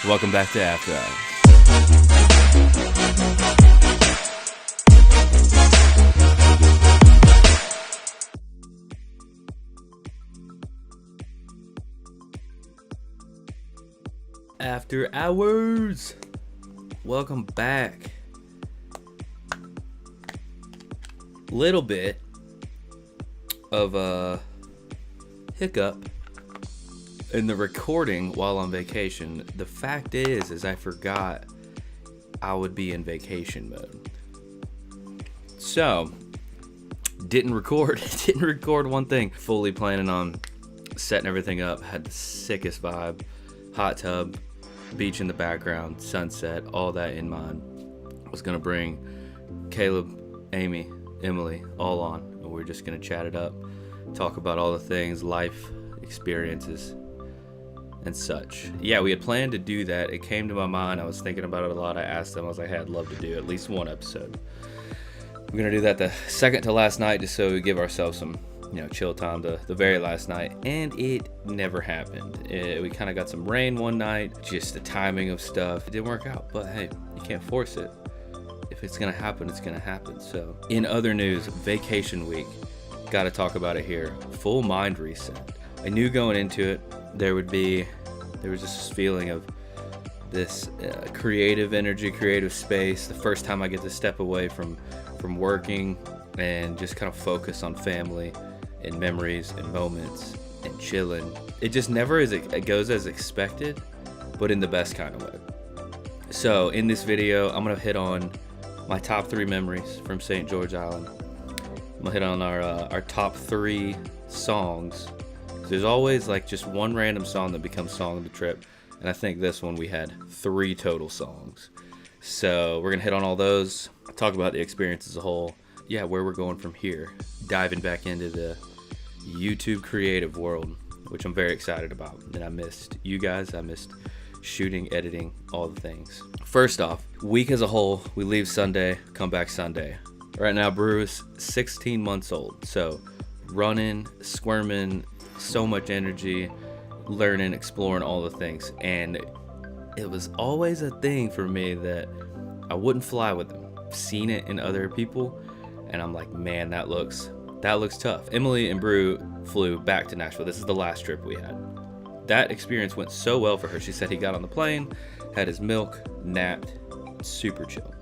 Welcome back to After Hours. After Hours. Welcome back. Little bit of a hiccup in the recording while on vacation. The fact is I forgot I would be in vacation mode. So, didn't record one thing. Fully planning on setting everything up. Had the sickest vibe. Hot tub, beach in the background, sunset, all that in mind. Was gonna bring Caleb, Amy, Emily all on, and we're just gonna chat it up, talk about all the things, life experiences and such. Yeah, we had planned to do that. It came to my mind. I was thinking about it a lot. I asked them. I was like, hey, I'd love to do at least one episode. We're gonna do that the second to last night, just so we give ourselves some, chill time to the very last night, and it never happened. We kind of got some rain one night, just the timing of stuff. It didn't work out, but hey, you can't force it. If it's gonna happen, it's gonna happen. So, in other news, vacation week. Gotta talk about it here. Full mind reset. I knew going into it, there was this feeling of this creative energy, creative space. The first time I get to step away from working and just kind of focus on family and memories and moments and chilling. It just never it goes as expected, but in the best kind of way. So in this video, I'm gonna hit on my top 3 memories from St. George Island. I'm gonna hit on our top 3 songs. There's always like just one random song that becomes song of the trip, and I think this one we had 3 total songs. So we're gonna hit on all those, talk about the experience as a whole. Yeah, where we're going from here, diving back into the YouTube creative world, which I'm very excited about. And I missed you guys. I missed shooting, editing, all the things. First off, week as a whole, we leave Sunday, come back Sunday. Right now, Brew is 16 months old. So running, squirming, so much energy, learning, exploring all the things. And it was always a thing for me that I wouldn't fly with them. I've seen it in other people, and I'm like, man, that looks tough. Emily and Brew flew back to Nashville. This is the last trip we had. That experience went so well for her. She said he got on the plane, had his milk, napped, super chill.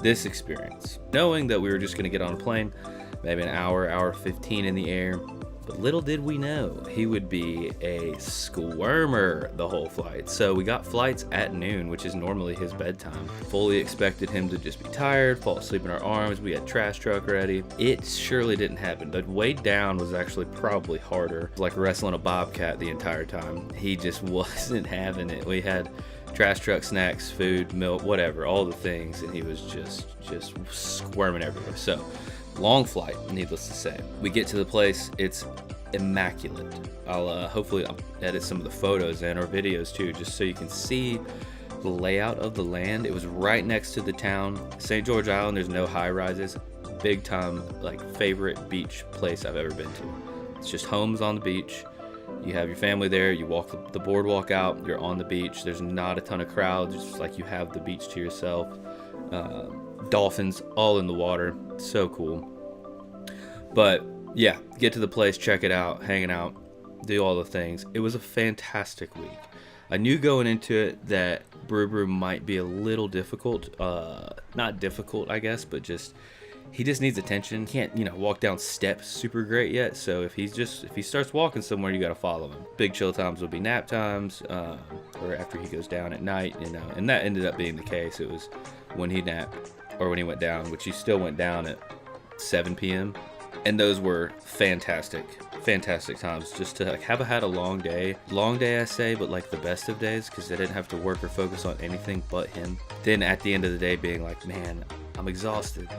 This experience, knowing that we were just gonna get on a plane, maybe an hour 15 in the air, but little did we know he would be a squirmer the whole flight. So we got flights at noon, which is normally his bedtime. Fully expected him to just be tired, fall asleep in our arms. We had trash truck ready. It surely didn't happen. The way down was actually probably harder. Like wrestling a bobcat the entire time. He just wasn't having it. We had trash truck snacks, food, milk, whatever, all the things, and he was just squirming everywhere. So long flight, needless to say. We get to the place, it's immaculate. Hopefully I'll edit some of the photos and or videos too, just so you can see the layout of the land. It was right next to the town. St. George Island, there's no high rises. Big time, like, favorite beach place I've ever been to. It's just homes on the beach. You have your family there, you walk the boardwalk out, you're on the beach. There's not a ton of crowds, it's just like you have the beach to yourself. Dolphins all in the water, so cool. But yeah, get to the place, check it out, hanging out, do all the things. It was a fantastic week. I knew going into it that Brew might be a little difficult, not difficult I guess, but he just needs attention. Can't walk down steps super great yet, so if he starts walking somewhere, you got to follow him. Big chill times will be nap times, or after he goes down at night, and that ended up being the case. It was when he napped or when he went down, which he still went down at 7 p.m. And those were fantastic times, just to have had a long day I say, but like the best of days, because I didn't have to work or focus on anything but him. Then at the end of the day being like, man, I'm exhausted.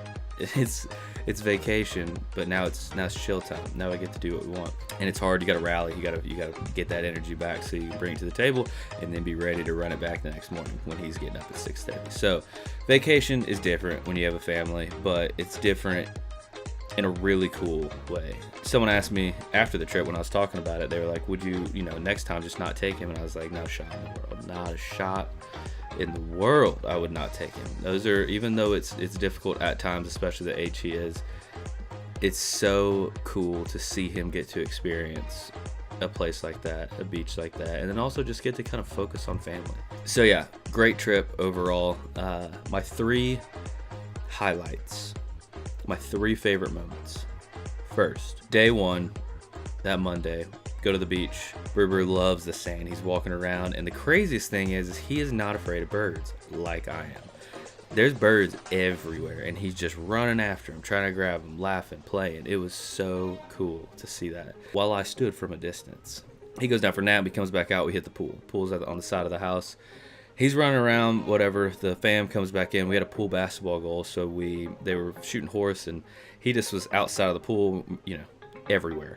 It's vacation, but now it's chill time. Now I get to do what we want, and it's hard. You got to rally. You got to get that energy back so you can bring it to the table, and then be ready to run it back the next morning when he's getting up at 6:30. So vacation is different when you have a family, but it's different in a really cool way. Someone asked me after the trip when I was talking about it, they were like, would you, next time just not take him? And I was like, no shot in the world. Not a shot in the world I would not take him. Those are, even though it's difficult at times, especially the age he is, it's so cool to see him get to experience a place like that, a beach like that, and then also just get to kind of focus on family. So yeah, great trip overall. My 3 highlights, my 3 favorite moments. First, day 1, that Monday, go to the beach. Brew loves the sand. He's walking around, and the craziest thing is he is not afraid of birds like I am. There's birds everywhere, and he's just running after them, trying to grab them, laughing, playing. It was so cool to see that. While I stood from a distance, he goes down for a nap. He comes back out. We hit the pool. Pool's on the side of the house. He's running around, whatever. The fam comes back in. We had a pool basketball goal, so they were shooting horse, and he just was outside of the pool, everywhere.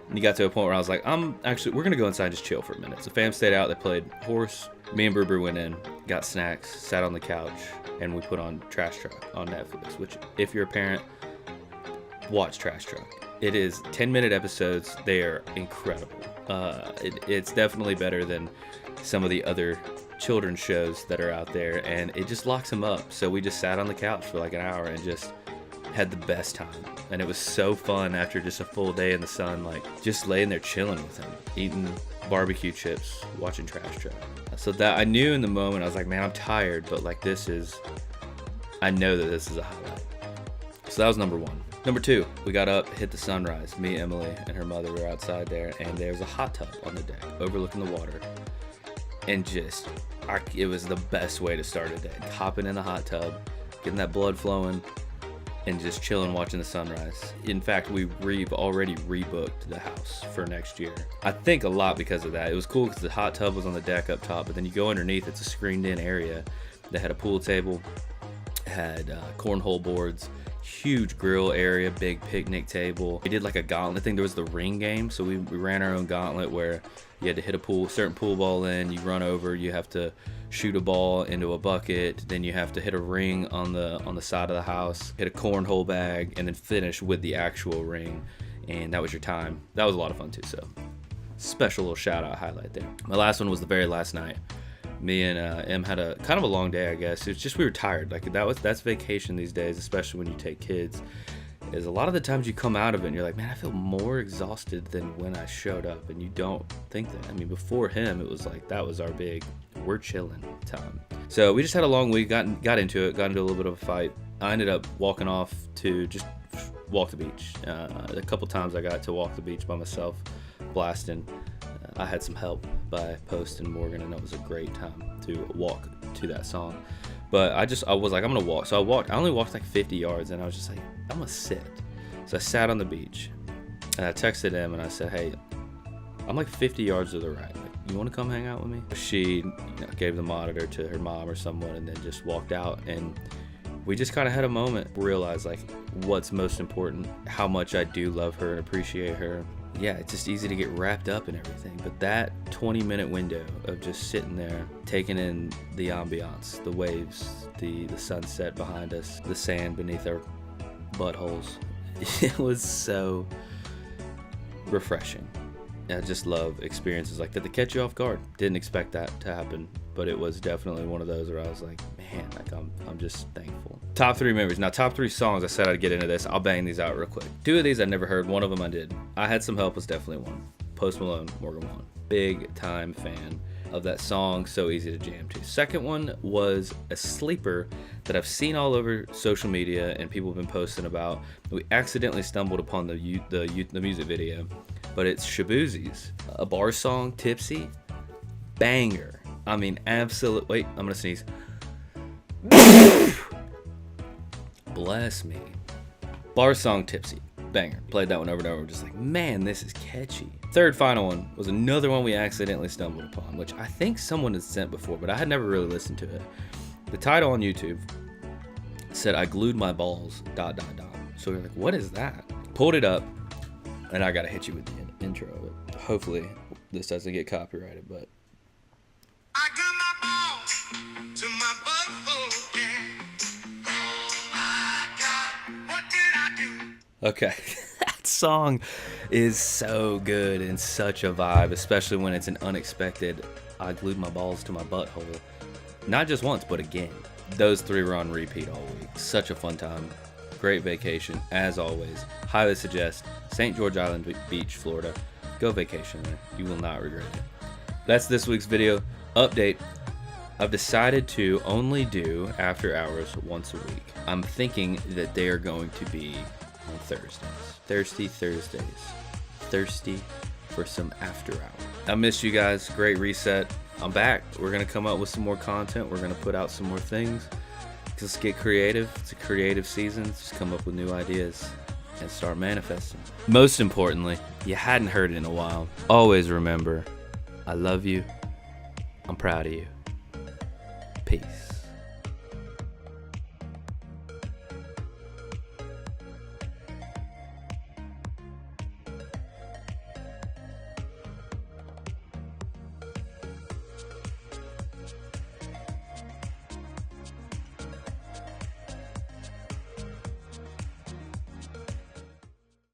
And he got to a point where I was like, we're going to go inside and just chill for a minute. So fam stayed out. They played horse. Me and Brew went in, got snacks, sat on the couch, and we put on Trash Truck on Netflix, which, if you're a parent, watch Trash Truck. It is 10-minute episodes. They are incredible. It's definitely better than some of the other children's shows that are out there, and it just locks them up. So we just sat on the couch for like an hour and just had the best time. And it was so fun after just a full day in the sun, like just laying there chilling with him, eating barbecue chips, watching Trash Truck. So that I knew in the moment, I was like, man, I'm tired, but like I know that this is a highlight. So that was number 1. Number 2, we got up, hit the sunrise. Me, Emily, and her mother were outside there, and there was a hot tub on the deck overlooking the water. And it was the best way to start a day. Hopping in the hot tub, getting that blood flowing, and just chilling, watching the sunrise. In fact, we've already rebooked the house for next year. I think a lot because of that. It was cool because the hot tub was on the deck up top, but then you go underneath, it's a screened-in area that had a pool table, had cornhole boards, huge grill area, big picnic table. We did like a gauntlet thing. There was the ring game, so we ran our own gauntlet where you had to hit a certain pool ball in, you run over, you have to shoot a ball into a bucket, then you have to hit a ring on the side of the house, hit a cornhole bag, and then finish with the actual ring. And that was your time. That was a lot of fun too, so special little shout out highlight there. My last one was the very last night. Me and Em had a kind of a long day, I guess. It's just we were tired. Like that's vacation these days, especially when you take kids. Is a lot of the times you come out of it and you're like, man, I feel more exhausted than when I showed up, and you don't think that. I mean, before him, it was like that was our big we're chilling time. So we just had a long week, got into a little bit of a fight. I ended up walking off to just walk the beach. A couple times I got to walk the beach by myself, blasting. I had some help by Post and Morgan, and it was a great time to walk to that song. But I was like, I'm gonna walk. So I only walked like 50 yards, and I was just like, I'm gonna sit. So I sat on the beach, and I texted him, and I said, hey, I'm like 50 yards to the right. Like, you want to come hang out with me? She gave the monitor to her mom or someone, and then just walked out. And we just kind of had a moment, realized like what's most important, how much I do love her and appreciate her. Yeah, it's just easy to get wrapped up in everything. But that 20-minute window of just sitting there, taking in the ambiance, the waves, the sunset behind us, the sand beneath our buttholes, it was so refreshing. I just love experiences like that. They catch you off guard. Didn't expect that to happen, but it was definitely one of those where I was like, man, like I'm just thankful. Top 3 memories. Now, top 3 songs. I said I'd get into this. I'll bang these out real quick. 2 of these I'd never heard. One of them I did. I Had Some Help was definitely one. Post Malone, Morgan Wallen. Big time fan of that song. So easy to jam to. Second one was a sleeper that I've seen all over social media and people have been posting about. We accidentally stumbled upon the music video, but it's Shaboozey's A Bar Song, Tipsy. Banger. I mean, absolute. Wait, I'm gonna sneeze. Bless me. Bar Song, Tipsy. Banger. Played that one over and over. Just like, man, this is catchy. Third final one was another one we accidentally stumbled upon, which I think someone had sent before, but I had never really listened to it. The title on YouTube said, I glued my balls, ... So we're like, what is that? Pulled it up, and I gotta hit you with the intro of it. Hopefully this doesn't get copyrighted, but I got my balls to my butthole, yeah. Oh my God, what did I do? Okay. That song is so good and such a vibe, especially when it's an unexpected I glued my balls to my butthole. Not just once, but again. Those three were on repeat all week. Such a fun time. Great vacation, as always. Highly suggest St. George Island Beach, Florida. Go vacation there. You will not regret it. That's this week's video update. I've decided to only do after hours once a week. I'm thinking that they are going to be on Thursdays. Thirsty Thursdays. Thirsty for some after hour. I missed you guys. Great reset. I'm back. We're going to come up with some more content. We're going to put out some more things. Let's get creative. It's a creative season. Just come up with new ideas and start manifesting. Most importantly, you hadn't heard it in a while. Always remember, I love you. I'm proud of you. Peace.